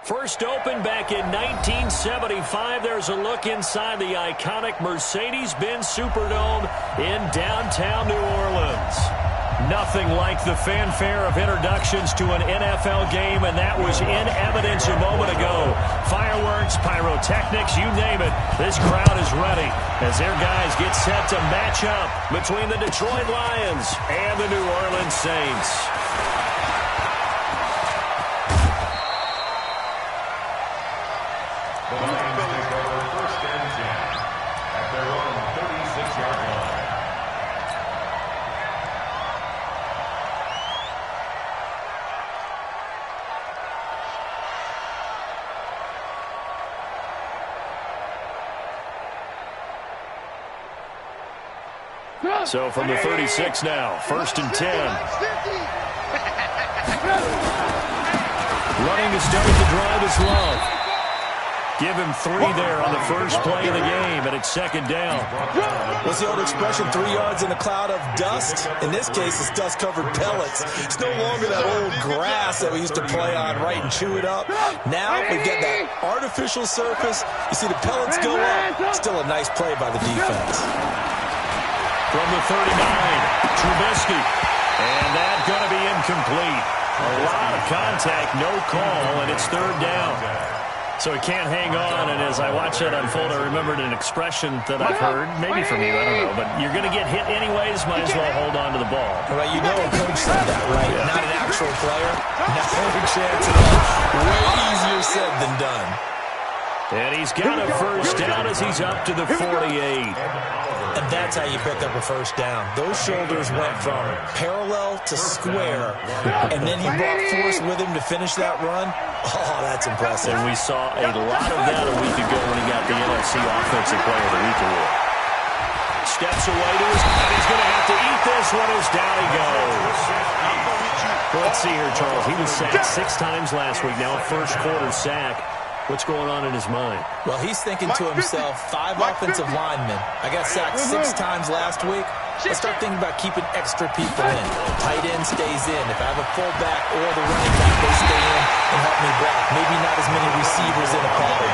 First opened back in 1975. There's a look inside the iconic Mercedes-Benz Superdome in downtown New Orleans. Nothing like the fanfare of introductions to an NFL game, and that was in evidence a moment ago. Fireworks, pyrotechnics, you name it. This crowd is ready as their guys get set to match up between the Detroit Lions and the New Orleans Saints. The Lions take over first and 10 at their own 36-yard line. So from the 36 now, first and 10. Running to start the drive is Love. Give him 3 there on the first play of the game, and it's second down. What's the old expression, 3 yards in a cloud of dust? In this case, it's dust-covered pellets. It's no longer that old grass that we used to play on, right, and chew it up. Now we've got that artificial surface. You see the pellets go up. Still a nice play by the defense. From the 39, Trubisky. And that's going to be incomplete. A lot of contact, no call, and it's third down. So he can't hang on, and as I watch that unfold, I remembered an expression that I've heard, maybe from you, I don't know, but you're going to get hit anyways, might as well hold on to the ball. Well, you know a coach said that, right? Yeah. Not an actual player. Not a chance at all. Way easier said than done. And he's got a first down as he's up to the 48. And that's how you pick up a first down. Those shoulders went from parallel to square, and then he brought force with him to finish that run. Oh, that's impressive. And we saw a lot of that a week ago when he got the NFC Offensive Player of the Week award. Steps away to his and he's going to have to eat this one as down he goes. Let's see here, Charles. He was sacked 6 times last week. Now a first quarter sack. What's going on in his mind? Well, he's thinking to himself, 5 offensive linemen. I got sacked 6 times last week. Let's start thinking about keeping extra people in. Tight end stays in. If I have a fullback or the running back, they stay in and help me block. Maybe not as many receivers in a pattern.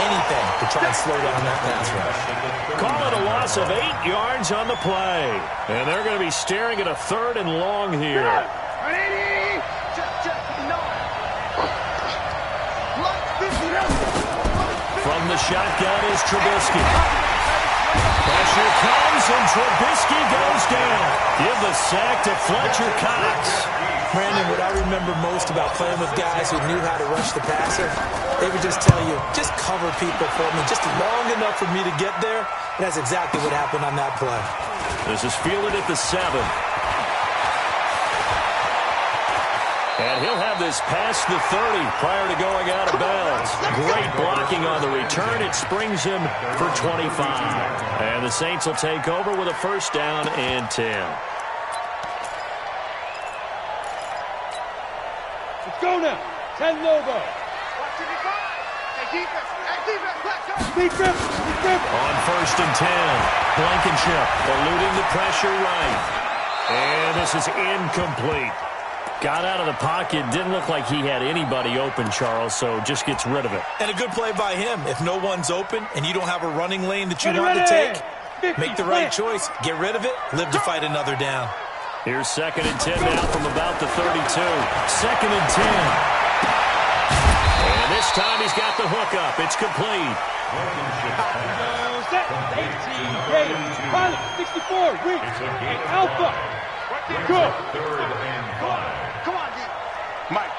Anything to try and slow down that pass rush. Call it a loss of 8 yards on the play. And they're going to be staring at a 3rd and long here. From the shotgun is Trubisky. Pressure comes, and Trubisky goes down. Give the sack to Fletcher Cox. Brandon, what I remember most about playing with guys who knew how to rush the passer, they would just tell you, just cover people for me, just long enough for me to get there. And that's exactly what happened on that play. This is fielded at the 7. And he'll have this past the 30 prior to going out of bounds. Great blocking on the return. It springs him for 25. And the Saints will take over with a first down and 10. Let's go now. 10 Lobo. On first and 10, Blankenship eluding the pressure right. And this is incomplete. Got out of the pocket. Didn't look like he had anybody open, Charles, so just gets rid of it. And a good play by him. If no one's open and you don't have a running lane that you want to take, make the right choice. Get rid of it. Live to fight another down. Here's second and 10 now from about the 32. Second and 10. And this time he's got the hook up. It's complete. 18, Gator, Pilot, 64, weak, Alpha. Go. Third and 5. Come on, D. Mike.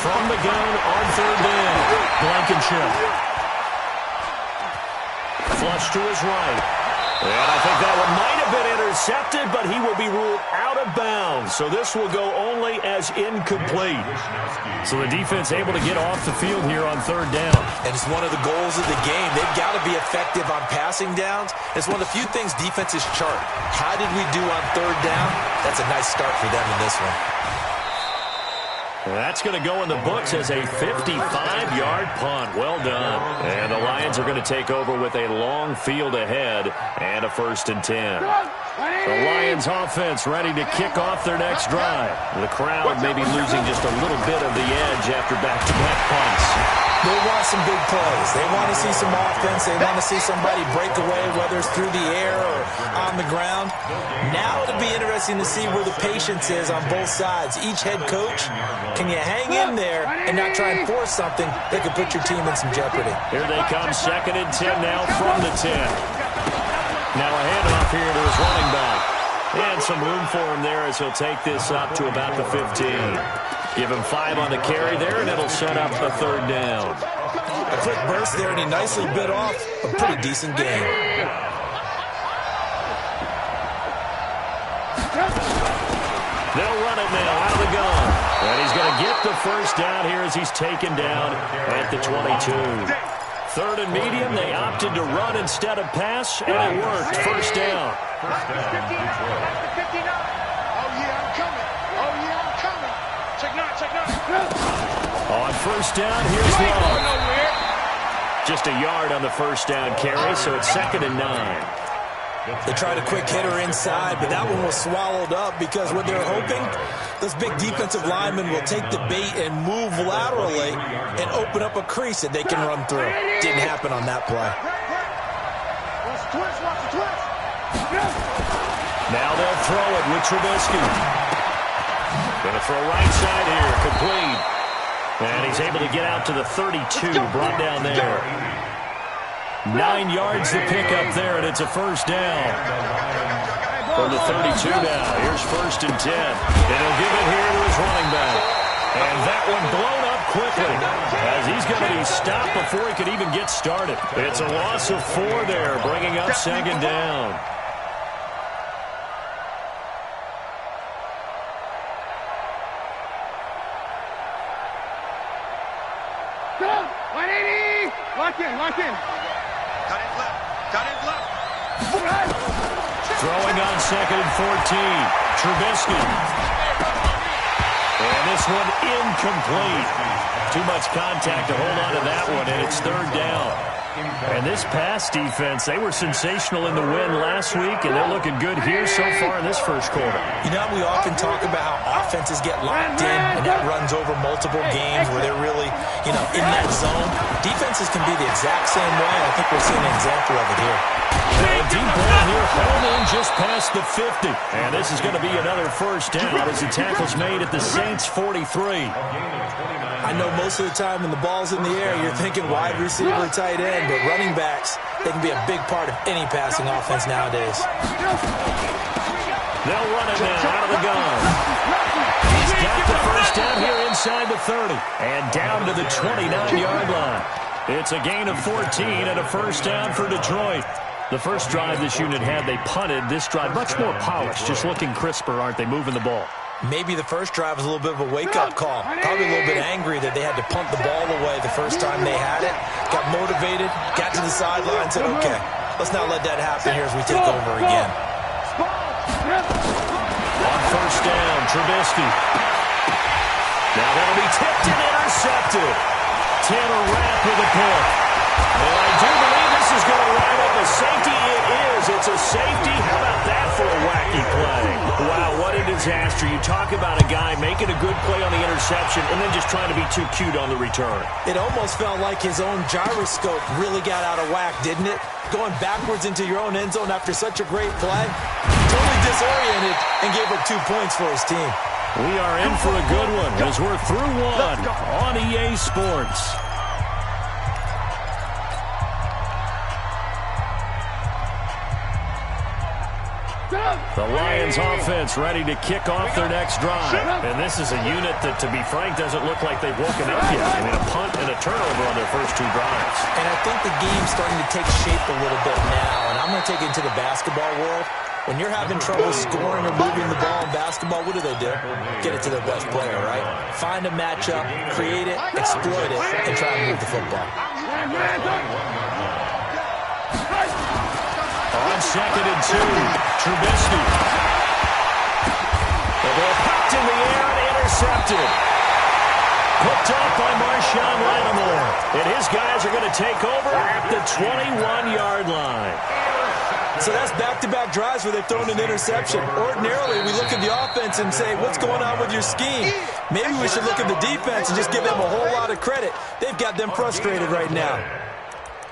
From the gun on third down, Blankenship. Flush to his right. And I think that one might have been intercepted, but he will be ruled out of bounds. So this will go only as incomplete. So the defense able to get off the field here on third down. And it's one of the goals of the game. They've got to be effective on passing downs. It's one of the few things defenses chart. How did we do on third down? That's a nice start for them in this one. That's going to go in the books as a 55-yard punt. Well done. And the Lions are going to take over with a long field ahead and a 1st and 10. The Lions offense ready to kick off their next drive. The crowd may be losing just a little bit of the edge after back-to-back punts. They want some big plays. They want to see some offense. They want to see somebody break away, whether it's through the air or on the ground. Now it'll be interesting to see where the patience is on both sides. Each head coach, can you hang in there and not try and force something that could put your team in some jeopardy? Here they come, 2nd and 10 now from the 10. Now a handoff here to his running back. And some room for him there as he'll take this up to about the 15. Give him 5 on the carry there, and it'll set up a 3rd down. A quick burst there, and he nicely bit off a pretty decent game. They'll run it now out of the gun. And he's going to get the 1st down here as he's taken down at the 22. 3rd and medium, they opted to run instead of pass, and it worked. 1st down. First down, Detroit. On 1st down, here's Long. Just a yard on the 1st down carry, so it's 2nd and 9. They tried a quick hitter inside, but that one was swallowed up because what they're hoping, those big defensive linemen will take the bait and move laterally and open up a crease that they can run through. Didn't happen on that play. Now they'll throw it with Trubisky. Going to throw right side here, complete. And he's able to get out to the 32, brought down there. 9 yards to pick up there, and it's a 1st down. For the 32 now. Here's 1st and 10. And he'll give it here to his running back. And that one blown up quickly as he's going to be stopped before he could even get started. It's a loss of 4 there, bringing up 2nd down. Lock in. Cut it left. Throwing on 2nd and 14. Trubisky. And this one incomplete. Too much contact to hold on to that one, and it's 3rd down. And this pass defense, they were sensational in the win last week, and they're looking good here so far in this 1st quarter. You know, we often talk about how offenses get locked in, and that runs over multiple games where they're really, in that zone. Defenses can be the exact same way, and I think we're seeing an example of it here. And deep ball here, home in just past the 50. And this is going to be another 1st down as the tackle's made at the Saints' 43. I know most of the time when the ball's in the air, you're thinking wide receiver, tight end, but running backs, they can be a big part of any passing offense nowadays. They'll run it now out of the gun. He's got the 1st down here inside the 30 and down to the 29-yard line. It's a gain of 14 and a 1st down for Detroit. The first drive this unit had, they punted. This drive, much more polished, just looking crisper, aren't they, moving the ball? Maybe the first drive was a little bit of a wake-up call. Probably a little bit angry that they had to punt the ball away the first time they had it. Got motivated, got to the sideline, said, okay, let's not let that happen here as we take over again. On 1st down, Trubisky. Now that'll be tipped and intercepted. Taylor Rapp with a pick. And I do believe this is going to wind up a safety. It is. It's a safety. How about that for a wacky play? Wow, what a disaster. You talk about a guy making a good play on the interception and then just trying to be too cute on the return. It almost felt like his own gyroscope really got out of whack, didn't it? Going backwards into your own end zone after such a great play. Totally disoriented and gave up 2 points for his team. We are in for a good one as we're through one on EA Sports. The Lions offense ready to kick off their next drive. And this is a unit that, to be frank, doesn't look like they've woken up yet. I mean, a punt and a turnover on their first 2 drives. And I think the game's starting to take shape a little bit now. And I'm going to take it into the basketball world. When you're having trouble scoring or moving the ball in basketball, what do? Get it to their best player, right? Find a matchup, create it, exploit it, and try and move the football. On 2nd and 2, Trubisky. The ball popped in the air and intercepted. Picked up by Marshawn Lattimore. And his guys are going to take over at the 21-yard line. So that's back-to-back drives where they've thrown an interception. Ordinarily, we look at the offense and say, what's going on with your scheme? Maybe we should look at the defense and just give them a whole lot of credit. They've got them frustrated right now.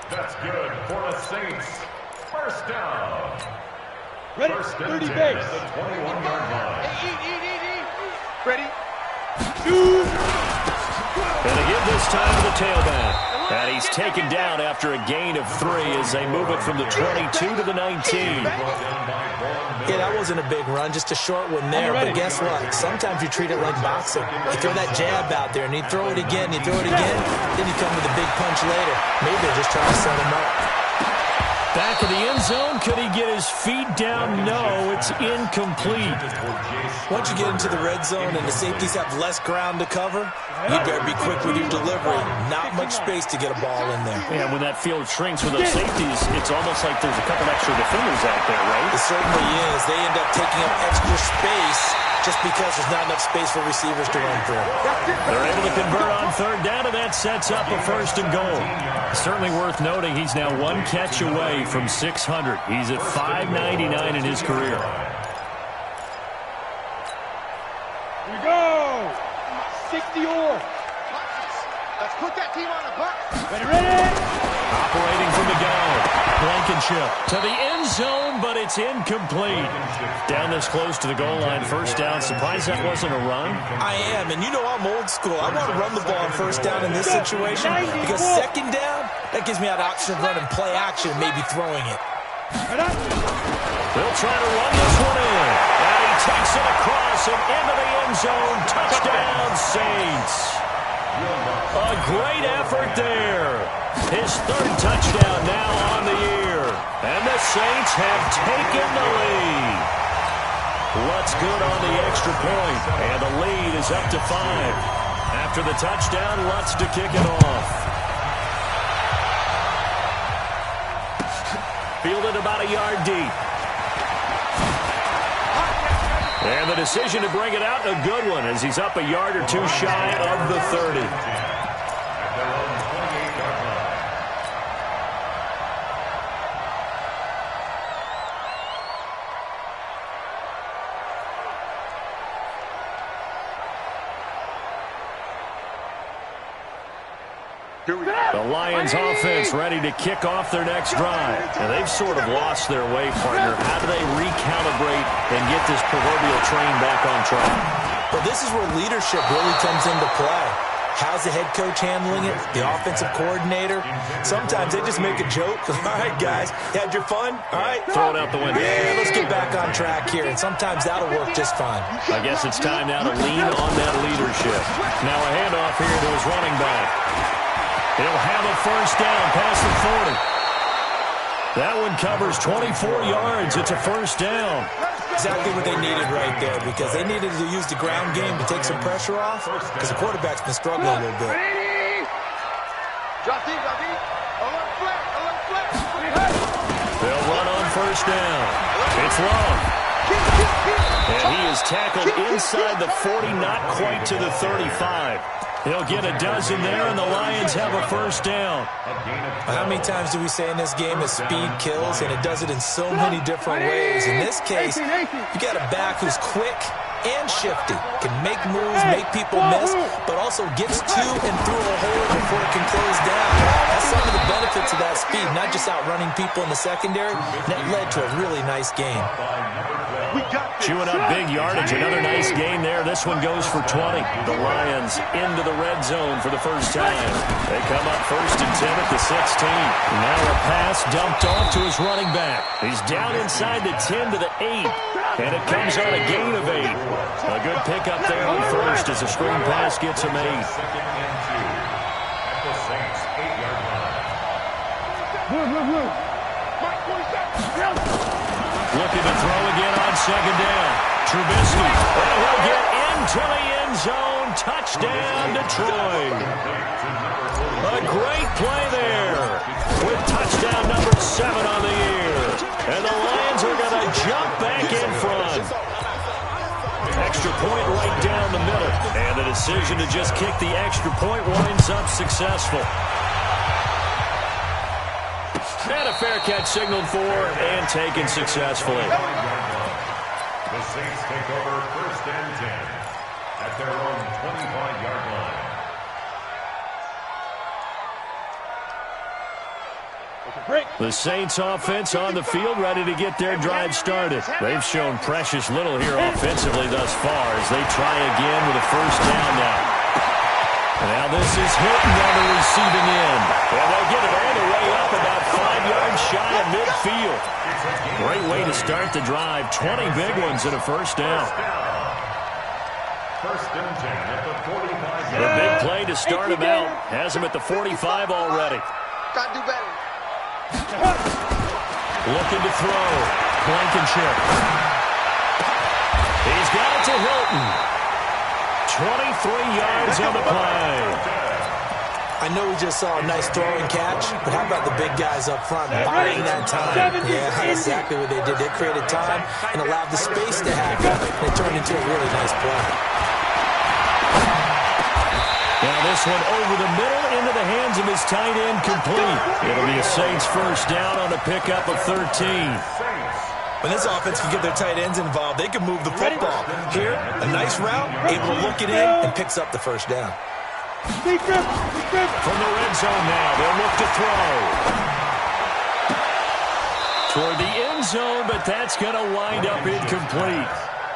That's good for the Saints. First down. Ready? First 30 and 10 base. at the 21-yard line. Eat. Ready? And they give this time to the tailback. And he's taken down after a gain of 3 as they move it from the 22 to the 19. Yeah, that wasn't a big run, just a short one there. But guess what? Sometimes you treat it like boxing. You throw that jab out there, and you throw it again, then you come with a big punch later. Maybe they're just trying to set him up. Back of the end zone. Could he get his feet down? No, it's incomplete. Once you get into the red zone and the safeties have less ground to cover, you better be quick with your delivery. Not much space to get a ball in there. And when that field shrinks with those safeties, it's almost like there's a couple extra defenders out there, right? It certainly is. They end up taking up extra space just because there's not enough space for receivers to run through. They're able to convert on third down, and that sets up a first and goal. Certainly worth noting he's now one catch away from 600. He's at 599 in his career. Here we go. 60 or. Let's put that team on the box. Ready? Operating from the gun. Blankenship to the end zone, but it's incomplete. Down this close to the goal line, first down. Surprised that wasn't a run? I am, and you know I'm old school. I want to run the ball on first down in this situation because second down, that gives me that option of running play action, maybe throwing it. They'll try to run this one in. And he takes it across and into the end zone. Touchdown, Saints. A great effort there. His third touchdown now on the year. And the Saints have taken the lead. Lutz good on the extra point. And the lead is up to 5. After the touchdown, Lutz to kick it off. Fielded about a yard deep. And the decision to bring it out, a good one, as he's up a yard or two shy of the 30. The Lions offense ready to kick off their next drive. And they've sort of lost their way, partner. How do they recalibrate and get this proverbial train back on track? Well, this is where leadership really comes into play. How's the head coach handling it? The offensive coordinator? Sometimes they just make a joke. All right, guys, you had your fun? All right. Throw it out the window. Yeah, let's get back on track here. And sometimes that'll work just fine. I guess it's time now to lean on that leadership. Now a handoff here to his running back. He'll have a first down past the 40. That one covers 24 yards. It's a first down. Exactly what they needed right there, because they needed to use the ground game to take some pressure off, because the quarterback's been struggling a little bit. They'll run on first down. It's long. And he is tackled inside the 40, not quite to the 35. He'll get a dozen there, and the Lions have a first down. How many times do we say in this game that speed kills, and it does it in so many different ways? In this case, you got a back who's quick and shifty, can make moves, make people miss, but also gets to and through a hole before it can close down. That's some of the benefits of that speed, not just outrunning people in the secondary. That led to a really nice game. Chewing up big yardage. Another nice gain there. This one goes for 20. The Lions into the red zone for the first time. They come up first and 10 at the 16. Now a pass dumped off to his running back. He's down inside the 10 to the 8. And it comes on a gain of 8. A good pickup there on first as the screen pass gets him 8. Second and 2 at the Saints' 8-yard line. Looking to throw again on second down. Trubisky. And he'll get into the end zone. Touchdown, Detroit. A great play there with touchdown number 7 on the year. And the Lions are going to jump back in front. Extra point right down the middle. And the decision to just kick the extra point winds up successful. And a fair catch signaled for and taken successfully. The Saints take over 1st and 10 at their own 25-yard line. The Saints offense on the field, ready to get their drive started. They've shown precious little here offensively thus far as they try again with a first down now. Now this is Hilton on the receiving end. And they'll get it all the way up about 5 yards shy of midfield. Great way to start the drive. 20 big ones and a first down. 1st and 10 at the 45. The big play to start him out. Has him at the 45 already. Gotta do better. Looking to throw. Blankenship. He's got it to Hilton. 23 yards on the play. I know we just saw a nice throw and catch, but how about the big guys up front buying that time? Yeah, exactly what they did. They created time and allowed the space to happen. It turned into a really nice play. Now this one over the middle into the hands of his tight end, complete. It'll be a Saints first down on a pickup of 13. When this offense can get their tight ends involved, they can move the football. Here, a nice route, able to look it in, and picks up the first down. From the red zone now, they'll look to throw. Toward the end zone, but that's going to wind up incomplete.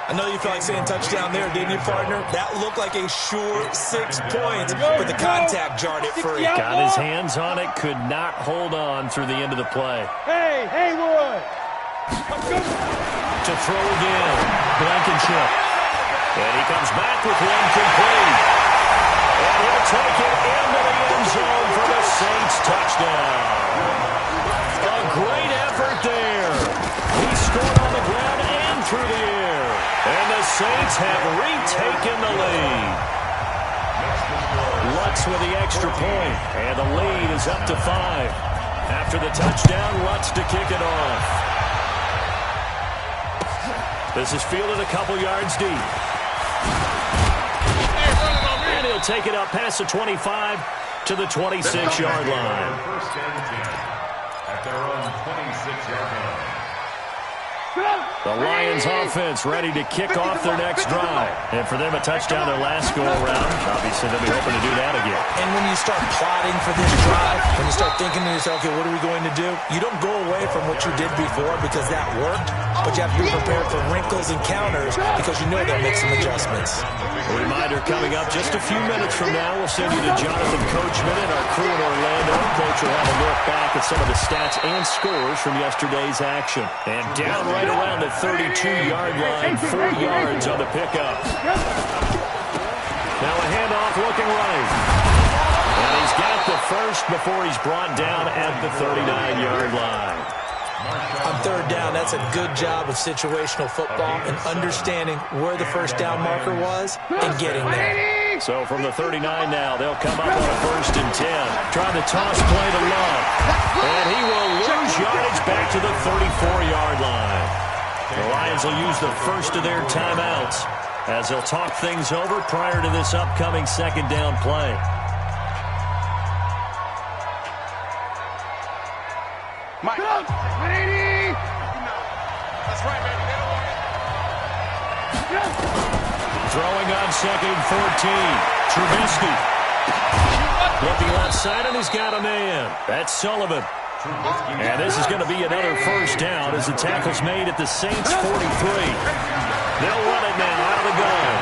I know you felt like saying touchdown there, didn't you, partner? That looked like a sure 6 points, but the contact jarred it free. Got his hands on it, could not hold on through the end of the play. Hey, Haywood! To throw again, Blankenship. And he comes back with one complete. And he'll take it into the end zone for the Saints touchdown. A great effort there. He scored on the ground and through the air. And the Saints have retaken the lead. Lutz with the extra point, and the lead is up to 5. After the touchdown, Lutz to kick it off. This is fielded a couple yards deep. And he'll take it up past the 25 to the 26-yard line. 1st and 10 at their own 26-yard line. The Lions offense ready to kick off their next drive. And for them, a touchdown their last go-around. Obviously, they'll be hoping to do that again. And when you start plotting for this drive, when you start thinking to yourself, okay, what are we going to do? You don't go away from what you did before because that worked, but you have to be prepared for wrinkles and counters because you know they'll make some adjustments. A reminder coming up just a few minutes from now. We'll send you to Jonathan Coachman and our crew in Orlando. Coach will have a look back at some of the stats and scores from yesterday's action. And down right around the 32-yard line, 4 yards on the pickup. Now a handoff looking right. And he's got the first before he's brought down at the 39-yard line. On 3rd down, that's a good job of situational football and understanding where the first down marker was and getting there. So from the 39 now, they'll come up on a 1st and 10. Trying to toss play to Love. And he will lose yardage back to the 34-yard line. The Lions will use the first of their timeouts as they'll talk things over prior to this upcoming 2nd down play. Mike. That's right, baby. Throwing on 2nd and 14. Trubisky. Looking left side, and he's got a man. That's Sullivan. And this is going to be another first down as the tackle's made at the Saints 43. They'll run it now out of the gun.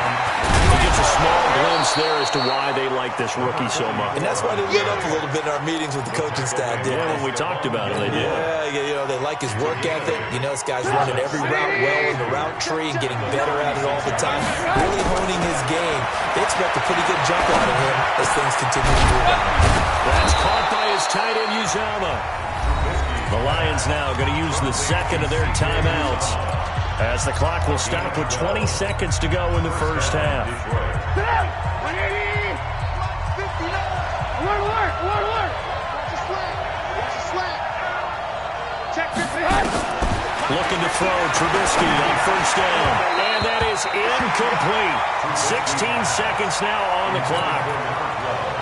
He gets a small glimpse there as to why they like this rookie so much. And that's why they lit up a little bit in our meetings with the coaching staff, didn't they? When we talked about it, they did. Yeah, you know, they like his work ethic. You know, this guy's running every route well in the route tree and getting better at it all the time. Really honing his game. They expect a pretty good jump out of him as things continue to move on. That's caught by his tight end, Uzomah. The Lions now going to use the second of their timeouts as the clock will stop with 20 seconds to go in the first half. Alert! Check 50. Looking to throw. Trubisky on first down. And that is incomplete. 16 seconds now on the clock.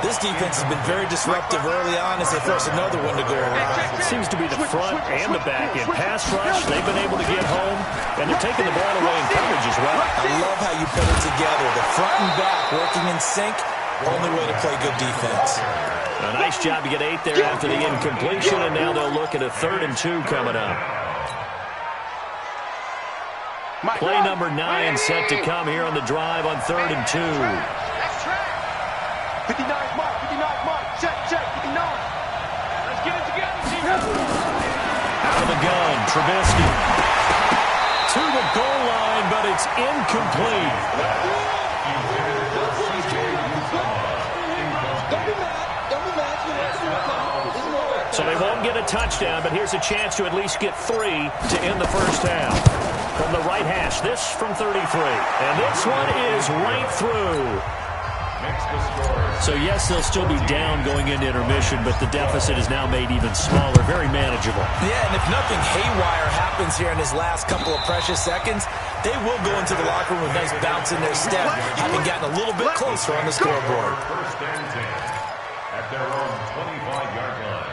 This defense has been very disruptive early on as they force another one to go around. It seems to be the front and the back. In pass rush, they've been able to get home, and they're taking the ball away in coverage as well. I love how you put it together. The front and back working in sync. Only way to play good defense. A nice job to get 8 there after the incompletion, and now they'll look at a 3rd and 2 coming up. Play number 9 set to come here on the drive on 3rd and 2. 59 mark, 59 mark, check, 59. Let's get it together, Out of the gun, Trubisky. To the goal line, but it's incomplete. So they won't get a touchdown, but here's a chance to at least get 3 to end the first half. From the right hash, this from 33. And this one is right through. So, yes, they'll still be down going into intermission, but the deficit is now made even smaller, very manageable. Yeah, and if nothing haywire happens here in his last couple of precious seconds, they will go into the locker room with a nice bounce in their step, having gotten a little bit closer on the scoreboard. First and 10 at their own 25-yard line.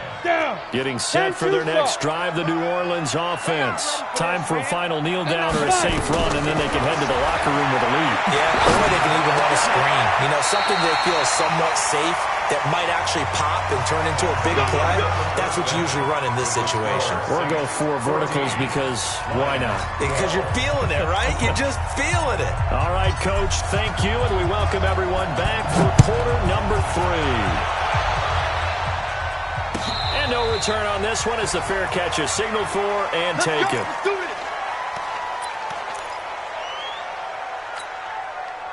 Getting set for their next drive, the New Orleans offense. Time for a final kneel down or a safe run, and then they can head to the locker room with a lead. Yeah, or they can even run a screen. You know, something they feel is somewhat safe that might actually pop and turn into a big play. That's what you usually run in this situation. Or go 4 verticals because why not? Because you're feeling it, right? You're just feeling it. All right, Coach, thank you, and we welcome everyone back for quarter number 3. And no return on this one as the fair catch is signaled for and taken.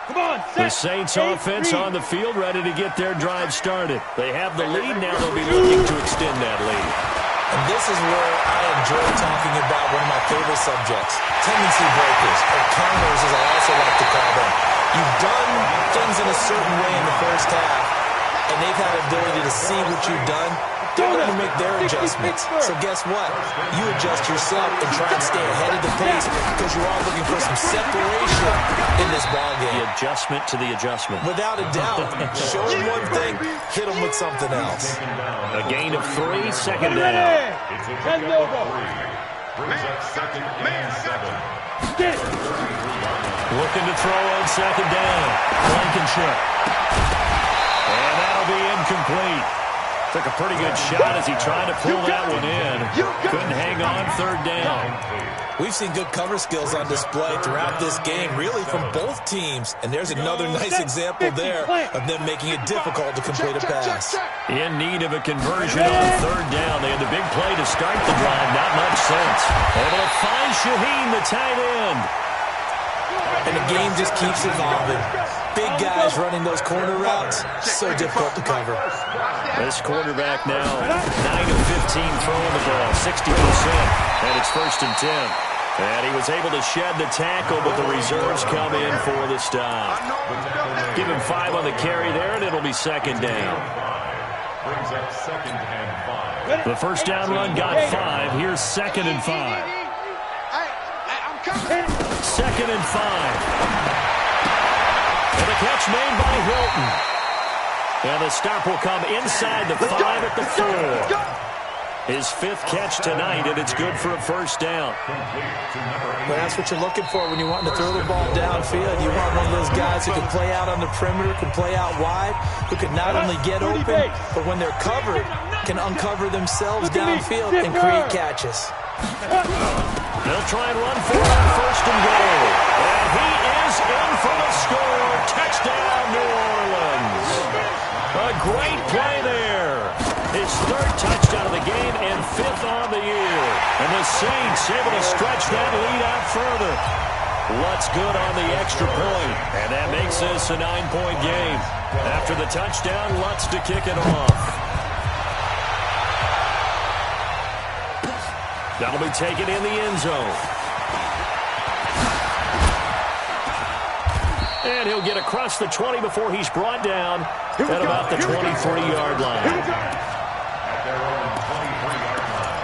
Come on, the Saints offense on the field, ready to get their drive started. They have the lead. Now they'll be looking to extend that lead. And this is where I enjoy talking about one of my favorite subjects, tendency breakers, or counters as I also like to call them. You've done things in a certain way in the first half, and they've had the ability to see what you've done. They're going to make their adjustments. So guess what? You adjust yourself and try and stay ahead of the pace because you're all looking for some separation in this ballgame. The adjustment to the adjustment. Without a doubt. Show them one thing, hit them with something else. A gain of 3, second down. It's a pick up of 3. Brings up 2nd and 7. Looking to throw on second down. Blankenship. And that'll be incomplete. Took a pretty good shot as he tried to pull that one in. Couldn't hang on 3rd down. We've seen good cover skills on display throughout this game, really from both teams. And there's another nice example there of them making it difficult to complete a pass. In need of a conversion on 3rd down. They had the big play to start the drive. Not much sense. Able to find Shaheen, the tight end. And the game just keeps evolving. Big guys running those corner routes, so difficult to cover. This quarterback now, 9 of 15 throwing the ball, 60%. And it's 1st and 10. And he was able to shed the tackle, but the reserves come in for the stop. Give him 5 on the carry there, and it'll be 2nd down. Brings up 2nd and 5. The first down run got 5. Here's 2nd and 5. 2nd and 5. And the catch made by Hilton. And the stop will come inside the 5 at the 4. His 5th catch tonight, and it's good for a first down. Well, that's what you're looking for when you want to throw the ball downfield. You want one of those guys who can play out on the perimeter, can play out wide, who can not only get open, but when they're covered, can uncover themselves downfield and create catches. They'll try and run for it on 1st and goal. And he is in for the score. Touchdown, New Orleans. A great play there. His 3rd touchdown of the game and 5th on the year. And the Saints able to stretch that lead out further. Lutz good on the extra point. And that makes this a 9-point game. After the touchdown, Lutz to kick it off. That'll be taken in the end zone. And he'll get across the 20 before he's brought down at about the 23-yard line. At their own 23-yard line.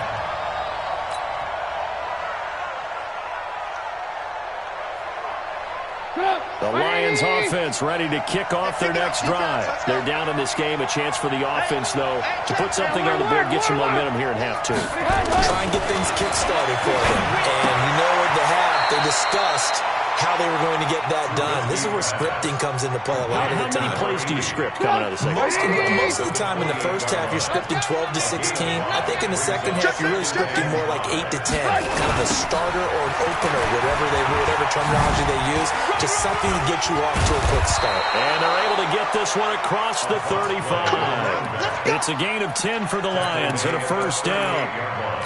The Lions offense ready to kick off their next drive. They're down in this game. A chance for the offense, though, to put something on the board, get some momentum here in half two. Try and get things kick-started for them. And you know what they have. They discussed how they were going to get that done. This is where scripting comes into play a lot of the time. How many plays do you script coming out of the second half? Most of the time in the first half, you're scripting 12 to 16. I think in the second half, you're really scripting more like 8 to 10. Kind of a starter or an opener, whatever terminology they use. Just something to get you off to a quick start. And they're able to get this one across the 35. It's a gain of 10 for the Lions and a first down.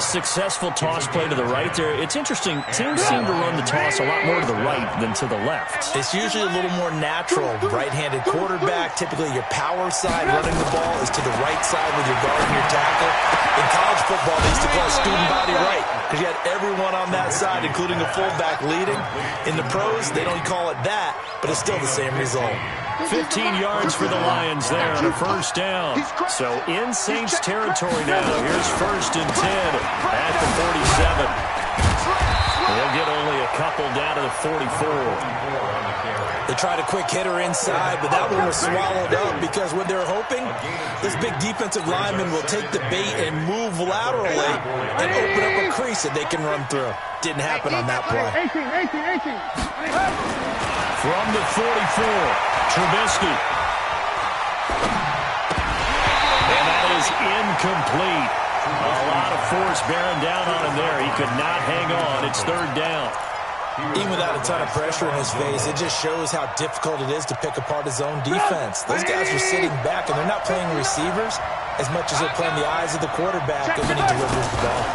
Successful toss play to the right there. It's interesting. Teams seem to run the toss a lot more to the right than to the left. It's usually a little more natural. Right-handed quarterback, typically your power side running the ball is to the right side with your guard and your tackle. In college football, they used to call student body right because you had everyone on that side, including a fullback leading. In the pros, they don't call it that, but it's still the same result. 15 yards for the Lions there on a first down. So in Saints territory now. Here's first and 10 at the 47. They'll get only a couple down to the 44. They tried a quick hitter inside, but that one was swallowed up because what they're hoping, this big defensive lineman will take the bait and move laterally and open up a crease that they can run through. Didn't happen on that play. From the 44, Trubisky. And that is incomplete. A lot of force bearing down on him there. He could not hang on. It's third down. Even without a ton of pressure in his face, it just shows how difficult it is to pick apart his own defense. Those guys are sitting back, and they're not playing receivers as much as they're playing the eyes of the quarterback when he delivers the ball.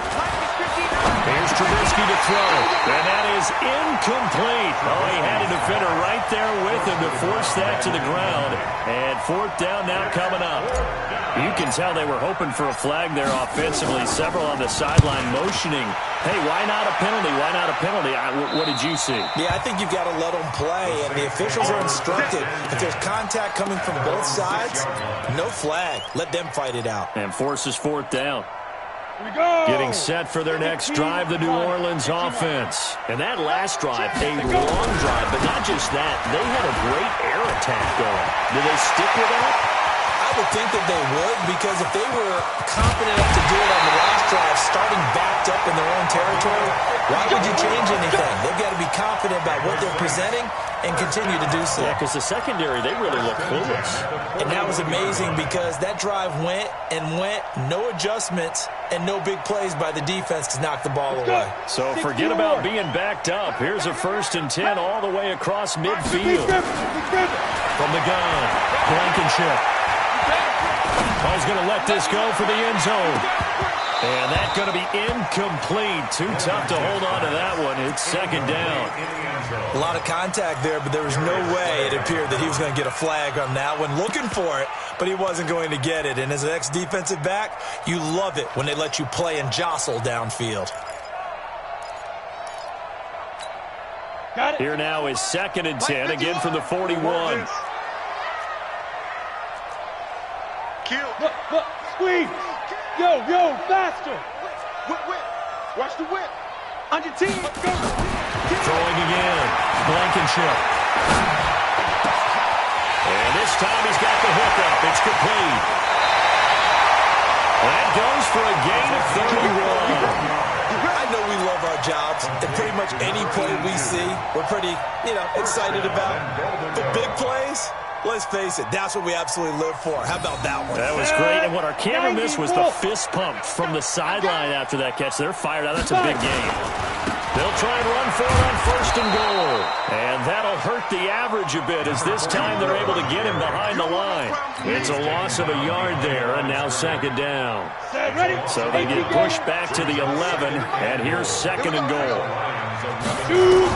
Here's Trubisky to throw, and that is incomplete. Oh, he had a defender right there with him to force that to the ground. And fourth down now coming up. You can tell they were hoping for a flag there offensively. Several on the sideline motioning. Hey, why not a penalty? Why not a penalty? What did you see? Yeah, I think you've got to let them play, and the officials are instructed. If there's contact coming from both sides, no flag. Let them fight it out. And forces fourth down. Getting set for their next drive, the New Orleans offense. And that last drive, a long drive, but not just that. They had a great air attack going. Do they stick with that? I would think that they would, because if they were confident enough to do it on the last drive, starting backed up in their own territory, why would you change anything? They've got to be confident about what they're presenting and continue to do so. Yeah, because the secondary, they really look clueless. And that was amazing because that drive went and went, no adjustments, and no big plays by the defense to knock the ball away. So forget about being backed up. Here's a first and 10 all the way across midfield. From the gun, Blankenship. Paul's going to let this go for the end zone. And that's going to be incomplete. Too tough to hold on to that one. It's second down. A lot of contact there, but there was no way it appeared that he was going to get a flag on that one. Looking for it, but he wasn't going to get it. And as an ex-defensive back, you love it when they let you play and jostle downfield. Here now is second and 10, again from the 41. Look, squeeze. Yo, faster. Whip. Watch the whip. On your team. Go. Throwing again. Blankenship. And this time he's got the hook up. It's complete. That goes for a gain of 31. I know we love our jobs, and pretty much any play we see, we're pretty, excited about. But big plays, let's face it, that's what we absolutely live for. How about that one? That was great, and what our camera missed was the fist pump from the sideline after that catch. They're fired out. That's a big game. They'll try and run for it on first and goal. And that'll hurt the average a bit as this time they're able to get him behind the line. It's a loss of a yard there, and now second down. So they get pushed back to the 11, and here's second and goal.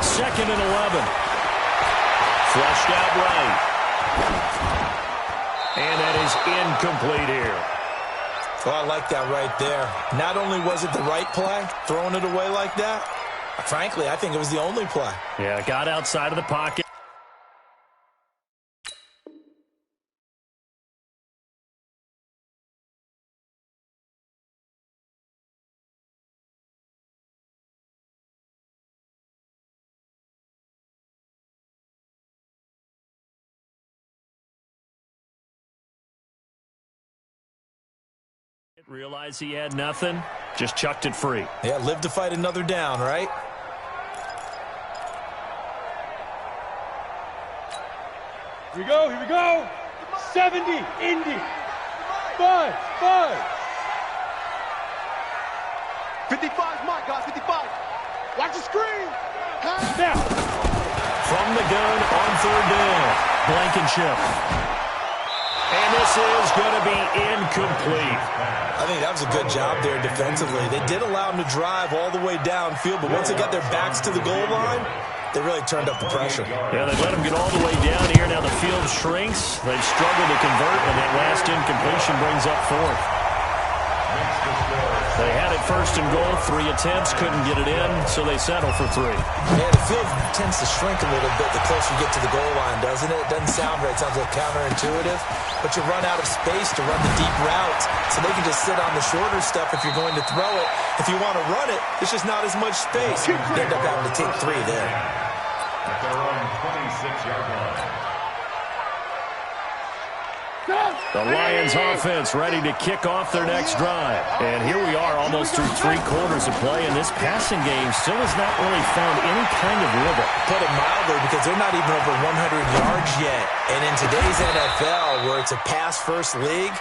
Second and 11. Flushed out right. And that is incomplete here. Well, I like that right there. Not only was it the right play, throwing it away like that, frankly, I think it was the only play. Yeah, got outside of the pocket. Realized he had nothing, just chucked it free. Yeah, live to fight another down, right? Here we go, here we go. 70, Indy. 5. 55's mine, guys, 55. Watch the screen. Now. From the gun on third down, Blankenship. And this is going to be incomplete. I think that was a good job there defensively. They did allow them to drive all the way downfield, but once they got their backs to the goal line, they really turned up the pressure. Yeah, they let them get all the way down here. Now the field shrinks. They've struggled to convert, and that last incompletion brings up fourth. They had it first and goal, 3 attempts, couldn't get it in, so they settle for 3. Yeah, the field tends to shrink a little bit the closer you get to the goal line, doesn't it? It doesn't sound right. It sounds a little counterintuitive, but you run out of space to run the deep routes, so they can just sit on the shorter stuff if you're going to throw it. If you want to run it, there's just not as much space. You end up having to take 3 there. At their own 26-yard line. The Lions offense ready to kick off their next drive. And here we are almost through 3 quarters of play, and this passing game still has not really found any kind of rhythm. Put it mildly, because they're not even over 100 yards yet. And in today's NFL, where it's a pass-first league,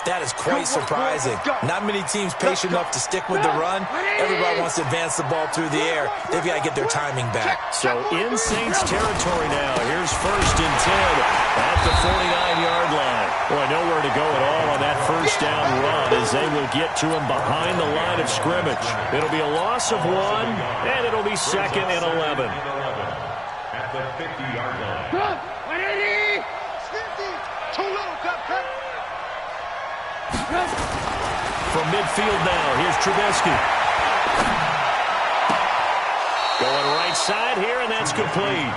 that is quite surprising. Not many teams patient enough to stick with the run. Everybody wants to advance the ball through the air. They've got to get their timing back. So in Saints territory now. Here's 1st and 10 at the 49-yard line. Boy, nowhere to go at all on that first down run as they will get to him behind the line of scrimmage. It'll be a loss of 1, and it'll be 2nd and 11. At the 50-yard line. 180. 50. Too little, cut. From midfield now, here's Trubisky. Going right side here, and that's complete.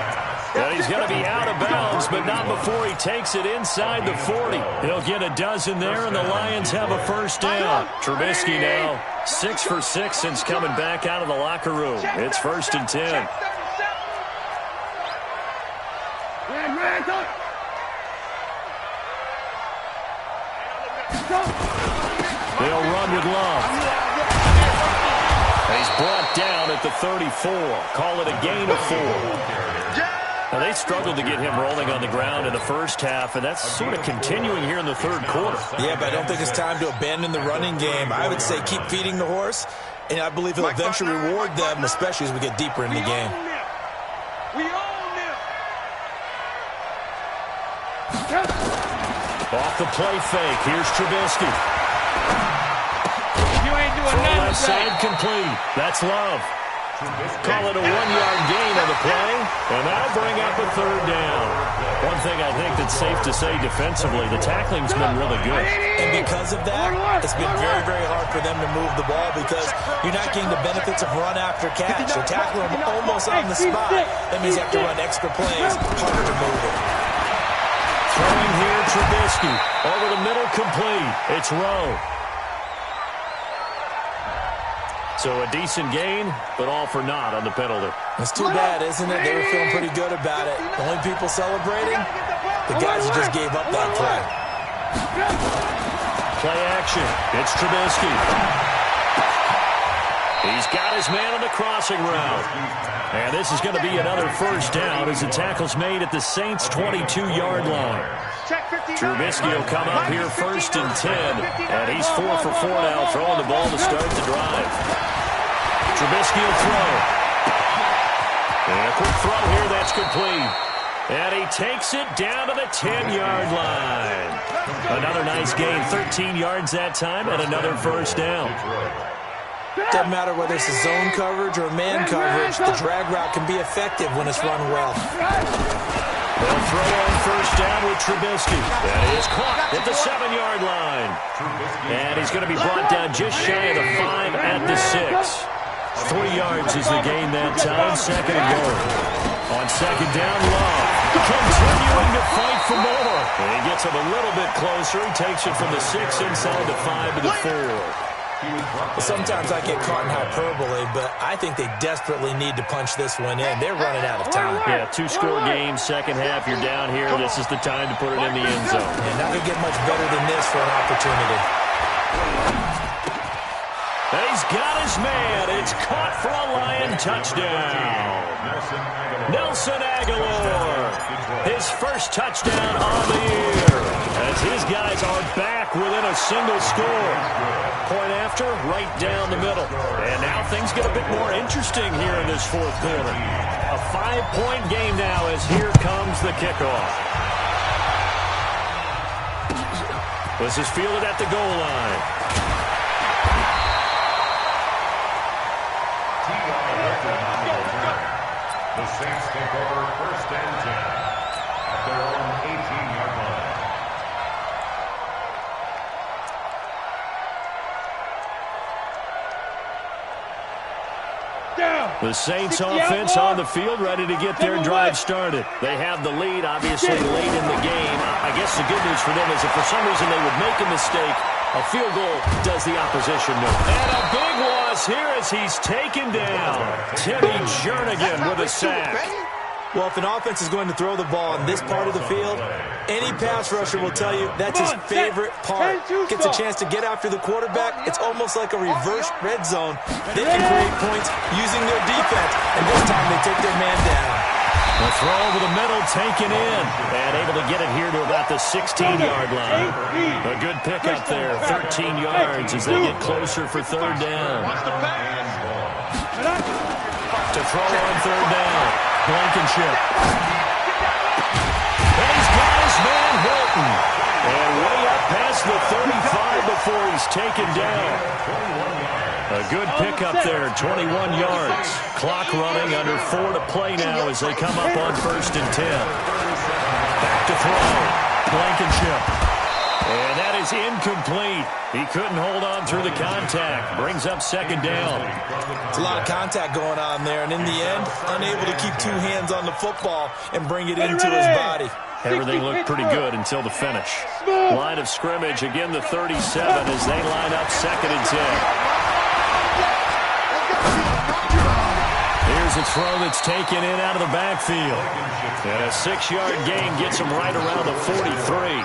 And he's going to be out of bounds, but not before he takes it inside the 40. He'll get a dozen there, and the Lions have a first down. Trubisky now 6 for 6 since coming back out of the locker room. It's 1st and 10. They'll run with Love. And he's brought down at the 34. Call it a gain of 4. Now, they struggled to get him rolling on the ground in the first half, and that's sort of continuing here in the third quarter. Yeah, but I don't think it's time to abandon the running game. I would say keep feeding the horse, and I believe he'll eventually reward them, especially as we get deeper in the game. Off the play fake, here's Trubisky. You ain't doing From nothing left side complete. That's Love. Call it a 1-yard gain on the play, and that'll bring up a third down. One thing I think that's safe to say defensively, the tackling's been really good. And because of that, it's been very, very hard for them to move the ball because you're not getting the benefits of run after catch. You're tackling them almost on the spot. That means you have to run extra plays, harder to move it. Throwing here, Trubisky. Over the middle, complete. It's Rowe. So a decent gain, but all for naught on the penalty. It's too bad, isn't it? They were feeling pretty good about it. The only people celebrating, the guys who just gave up that play. Play action. It's Trubisky. He's got his man on the crossing route. And this is going to be another first down as the tackle's made at the Saints' 22-yard line. Trubisky will come up here 1st and 10. And he's 4 for 4 now, throwing the ball to start the drive. Trubisky will throw. And a quick throw here, that's complete. And he takes it down to the 10-yard line. Another nice gain, 13 yards that time, and another first down. Doesn't matter whether it's a zone coverage or man coverage, the drag route can be effective when it's run well. They'll throw on first down with Trubisky. And he is caught at the 7-yard line. And he's going to be brought down just shy of the 5 at the 6. 3 yards is the gain that time, 2nd and goal. On 2nd down, Love continuing to fight for more. And he gets him a little bit closer. He takes it from the 6 inside the 5 to the 4. Sometimes I get caught in hyperbole, but I think they desperately need to punch this one in. They're running out of time. Yeah, 2-score game, second half, you're down here. This is the time to put it in the end zone. And not going to get much better than this for an opportunity. He's got his man. It's caught for a Lion touchdown. Nelson Aguilar, his first touchdown on the year, as his guys are back within a single score. Point after, right down the middle. And now things get a bit more interesting here in this fourth quarter. A 5-point game now as here comes the kickoff. This is fielded at the goal line. The Saints take over first and 10 at their own 18-yard line. The Saints offense on the field, ready to get their drive started. They have the lead, obviously, late in the game. I guess the good news for them is if for some reason they would make a mistake, a field goal does the opposition no. And a big loss here as he's taken down. Timmy Jernigan with a sack. Well, if an offense is going to throw the ball in this part of the field, any pass rusher will tell you that's his favorite part. Gets a chance to get after the quarterback. It's almost like a reverse red zone. They can create points using their defense, and this time they take their man down. The throw over the middle taken in, and able to get it here to about the 16-yard line. A good pickup there, 13 yards as they get closer for third down. To throw on third down, Blankenship. And he's got his man Hilton. And way up past the 35 before he's taken down. A good pickup there, 21 yards. Clock running, under 4 to play now as they come up on first and 10. Back to throw, Blankenship. And that is incomplete. He couldn't hold on through the contact. Brings up second down. It's a lot of contact going on there, and in the end, unable to keep two hands on the football and bring it into his body. Everything looked pretty good until the finish. Line of scrimmage, again the 37 as they line up second and 10. Here's a throw that's taken in out of the backfield. And a 6-yard gain gets him right around the 43.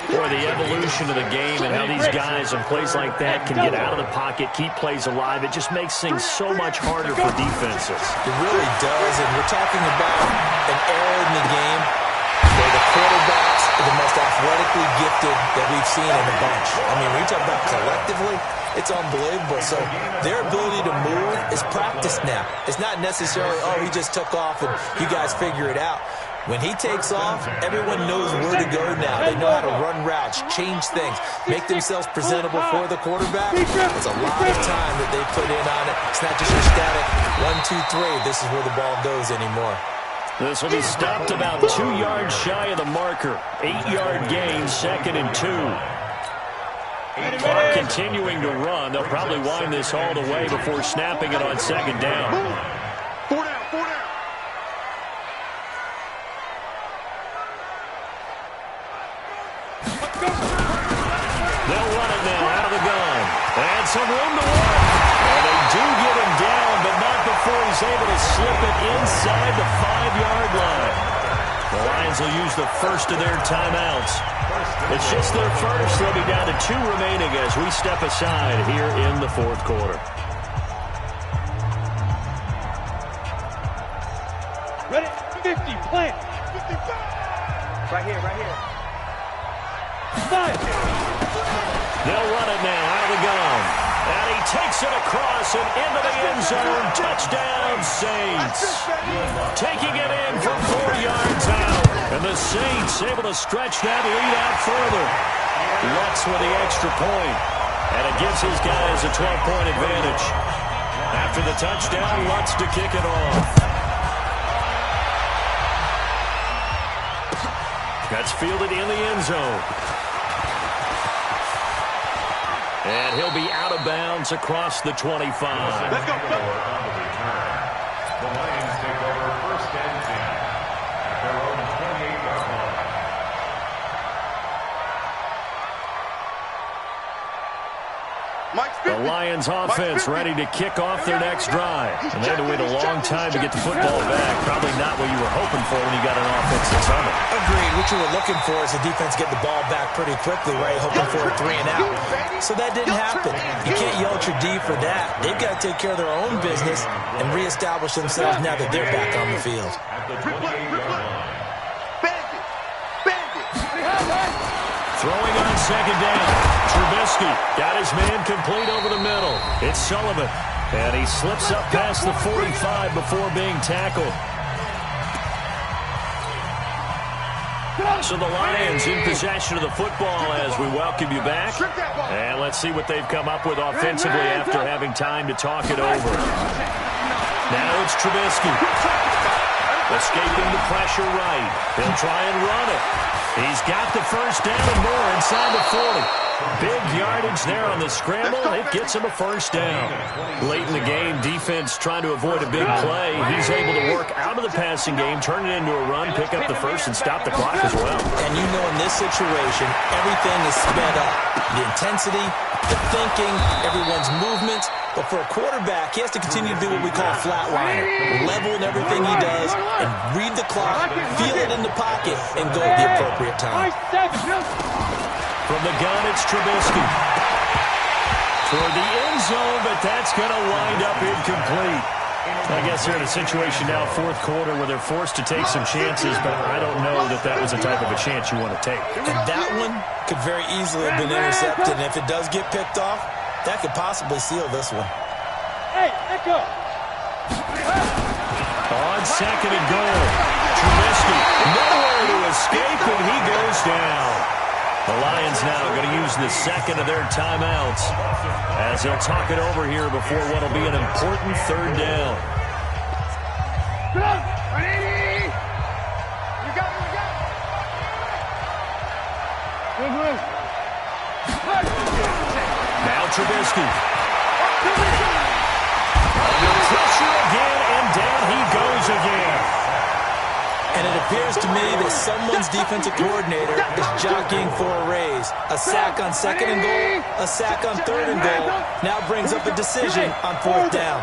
Boy, the evolution of the game and how these guys in plays like that can get out of the pocket, keep plays alive, it just makes things so much harder for defenses. It really does, and we're talking about an era in the game where the quarterbacks are the most athletically gifted that we've seen in a bunch. I mean, when you talk about collectively, it's unbelievable. So their ability to move is practiced now. It's not necessarily, oh, he just took off and you guys figure it out. When he takes off, everyone knows where to go now. They know how to run routes, change things, make themselves presentable for the quarterback. It's a lot of time that they put in on it. It's not just your static 1, 2, 3. This is where the ball goes anymore. This will be stopped about 2 yards shy of the marker. 8-yard gain, second and 2. Clock continuing to run. They'll probably wind this all the way before snapping it on second down. 4 down, 4 down. They'll run it now out of the gun. And some room to work. And they do get him down, but not before he's able to slip it inside the 5-yard line. The Lions will use the first of their timeouts. It's just their first. They'll be down to 2 remaining as we step aside here in the fourth quarter. Ready? 50, plant. 55. Right here, right here. 5. They'll run it now out of the gun. And he takes it across and into the end zone. Touchdown, Saints. Taking it in from 4 yards out. And the Saints able to stretch that lead out further. Lutz with the extra point. And it gives his guys a 12-point advantage. After the touchdown, Lutz to kick it off. That's fielded in the end zone. And he'll be out of bounds across the 25. Let's go. On the return, the Lions take over first and 10 at their own 28-yard line. The Lions offense ready to kick off their next drive. And they had to wait a long time to get the football back. Probably not what you were hoping for when you got an offense this summer. Agreed. What you were looking for is the defense get the ball back pretty quickly, right? Hoping for a 3 and out. So that didn't happen. You can't yell at your D for that. They've got to take care of their own business and reestablish themselves now that they're back on the field. Throwing on second down. Trubisky got his man complete over the middle. It's Sullivan. And he slips up past the 45 before being tackled. So the Lions in possession of the football as we welcome you back. And let's see what they've come up with offensively after having time to talk it over. Now it's Trubisky. Escaping the pressure right. He'll try and run it. He's got the first down and more inside the 40. Big yardage there on the scramble. It gets him a first down. Late in the game, defense trying to avoid a big play. He's able to work out of the passing game, turn it into a run, pick up the first, and stop the clock as well. And you know in this situation, everything is sped up. The intensity, the thinking, everyone's movements. But for a quarterback, he has to continue to do what we call a flatliner. Level in everything he does and read the clock, feel it in the pocket, and go at the appropriate time. From the gun, it's Trubisky. Toward the end zone, but that's going to wind up incomplete. I guess they're in a situation now, fourth quarter, where they're forced to take some chances, but I don't know that that was the type of a chance you want to take. And that one could very easily have been intercepted, and if it does get picked off, that could possibly seal this one. Hey, echo. On second and goal, Trubisky nowhere to escape, and he goes down. The Lions now going to use the second of their timeouts as they'll talk it over here before what will be an important third down. Now Trubisky. Under pressure again, and down he goes again. And it appears to me that someone's defensive coordinator is jockeying for a raise. A sack on second and goal, a sack on third and goal. Now brings up a decision on fourth down.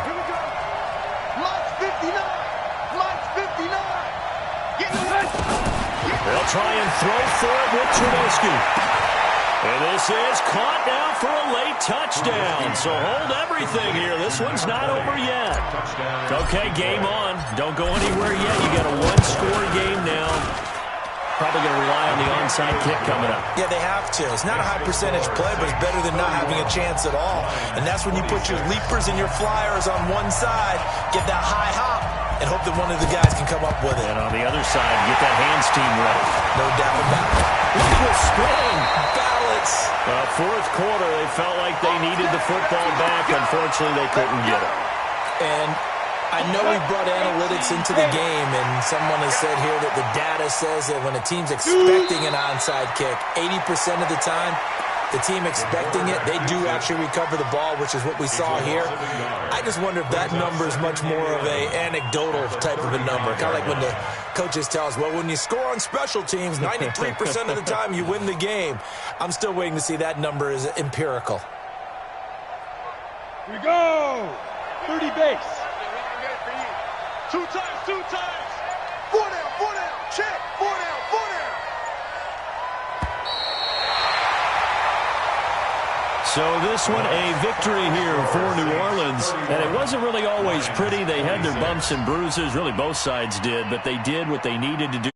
They'll try and throw for it with Trubisky. And this is caught now for a late touchdown. So hold everything here. This one's not over yet. Okay, game on. Don't go anywhere yet. You got a one-score game now. Probably going to rely on the onside kick coming up. Yeah, they have to. It's not a high percentage play, but it's better than not having a chance at all. And that's when you put your leapers and your flyers on one side, get that high hop, and hope that one of the guys can come up with it. And on the other side, get that hands team ready. No doubt about it. Eagle spin. Balance. Fourth quarter, they felt like they needed the football back. Unfortunately, they couldn't get it. And I know we brought analytics into the game, and someone has said here that the data says that when a team's expecting an onside kick, 80% of the time, the team expecting it, they do actually recover the ball, which is what we saw here. I just wonder if that number is much more of a anecdotal type of a number. Kind of like when the coaches tell us, well, when you score on special teams, 93% of the time you win the game. I'm still waiting to see that number is empirical. Here we go. 30 base. Two times. Four down. Check. Four down. So this one, a victory here for New Orleans. And it wasn't really always pretty. They had their bumps and bruises. Really, both sides did. But they did what they needed to do.